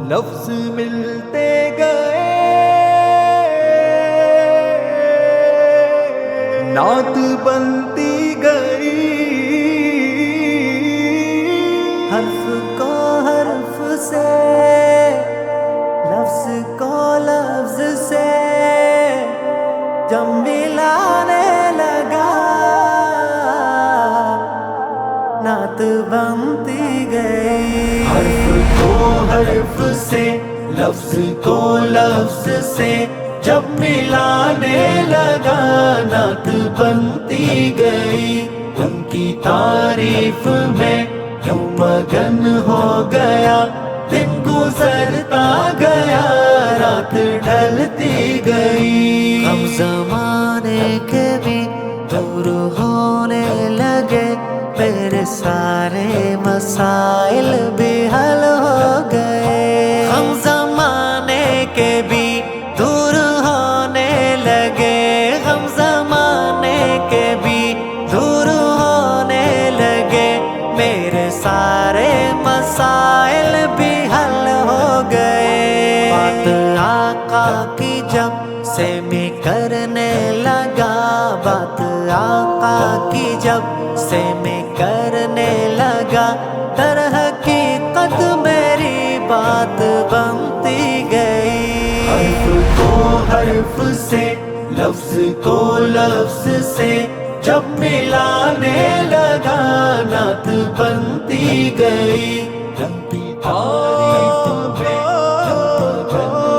لفظ ملتے گئے، نعت بنتی گئی، حرف کو حرف سے، لفظ کو لفظ سے جب ملانے لگا، نعت بنتی گئی۔ حرف کو حرف سے، لفظ کو لفظ سے جب ملانے لگا، نعت بنتی گئی۔ ان کی تعریف میں یوں مگن ہو گیا، دن گزرتا گیا، رات ڈھلتی گئی۔ ہم زمانے کے بھی دور ہونے لگے، میرے سارے مسائل بھی حل ہو گئے۔ ہم زمانے کے بھی دور ہونے لگے، ہم زمانے کے بھی دور ہونے لگے، میرے سارے مسائل بھی حل ہو گئے۔ بات آقا کی جب سے میں کرنے لگا، بات آقا کی جب سے میں کرنے لگا، در حقیقت میری بات بنتی گئی۔ حرف کو حرف سے، لفظ کو لفظ سے جب ملانے لگا، نعت بنتی گئی۔ لمبی تعریف میں مگن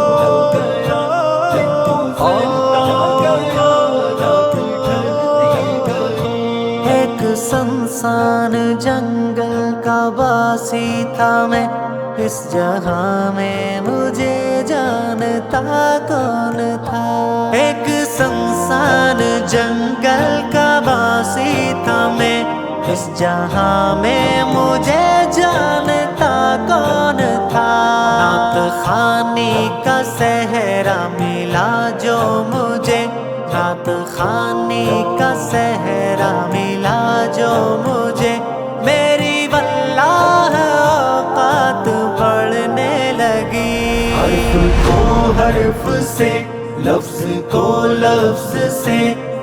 ہو گیا، دن گزرتا گیا، رات ڈھلتی گئی۔ ایک سنسان جنگل کا باسی تھا میں، اس جہاں میں مجھے جانتا کون تھا۔ ایک سنسان جنگل کا باسی تھا میں، اس جہاں میں مجھے جانتا کون تھا۔ نعت خوانی کا صحرا ملا جو مجھے، نعت خوانی کا صحرا ملا جو مجھے، میری واللہ اوقات بڑھنے لگی۔ حرف کو حرف سے، لفظ کو لفظ سے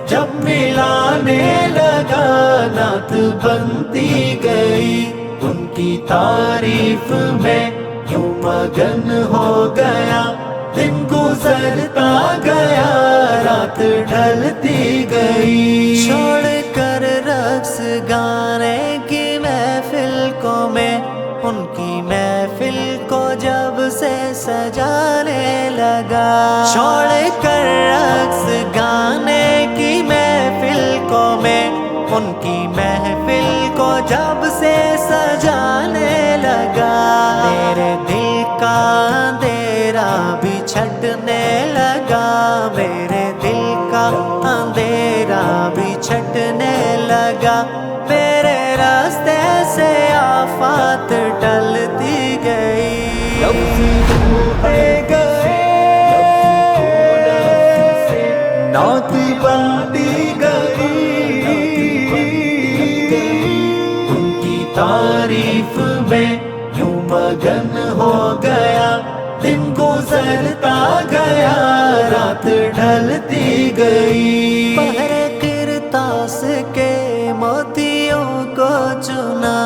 جب ملانے لگا، نعت بنتی گئی۔ ان کی تعریف میں یوں مگن ہو گیا، دن گزرتا گیا، رات ڈھلتی گئی۔ چھوڑ کر رقص گانے کی محفل کو میں، ان کی محفل کو جب سے سجانے لگا۔ چھوڑ کر رقص گانے کی محفل کو میں، ان کی محفل کو جب سے سجانے لگا، میرے دل کا اندھیرا بھی چھٹنے لگا، میرے دل کا اندھیرا بھی چھٹنے لگا، میرے راستے سے آفات ٹلتی گئی۔ لفظ ڈھونڈے گئے، نعت بنتی گئی۔ ان کی تعریف میں یوں مگن ہو گیا، دن گزرتا گیا، رات ڈھلتی گئی۔ بہر کرتاس کے موتیوں کو چنا،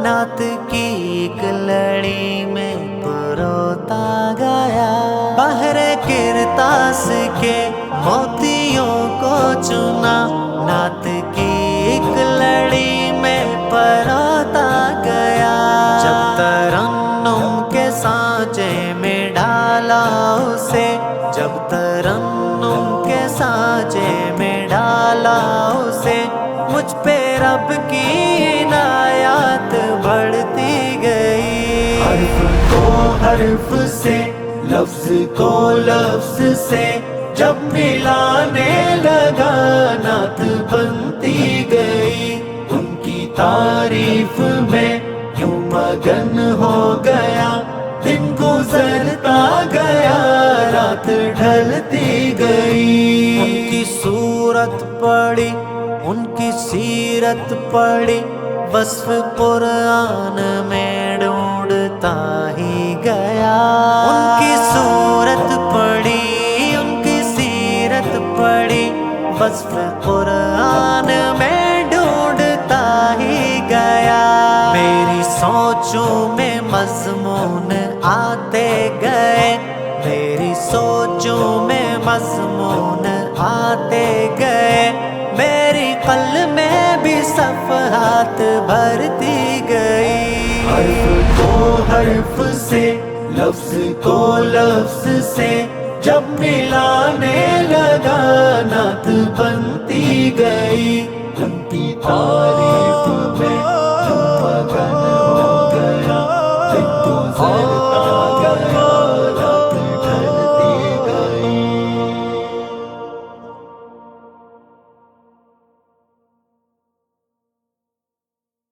نعت کی ایک لڑی میں پروتا گیا۔ بہر کرتاس کے موتیوں کو چنا، نعت کی ایک لڑی میں پروتا گیا۔ جب ترنم کے سانچے میں ڈالا اسے، جب ترنم کے سانچے میں ڈالا اسے، مجھ پہ رب کی عنایات بڑھتی گئی۔ حرف کو حرف سے، لفظ کو لفظ سے جب ملانے لگا، نعت بنتی گئی۔ ان کی تعریف میں یوں مگن ہو گیا، دن گزرتا گیا، رات ڈھلتی گئی۔ ان کی کی صورت پڑھی ان کی سیرت پڑھی وصف قرآن میں ڈھونڈتا ہی گیا ان کی صورت پڑھی ان کی سیرت پڑھی وصف قرآن میں ڈھونڈتا ہی گیا میری سوچوں میں مضمون آتے گئے میری سوچوں میں مضمون آتے گئے میری قلب میں بھی صفحات بھرتی گئی حرف کو حرف سے لفظ کو لفظ سے جب ملانے لگا نعت بنتی گئی بنتی تاریخ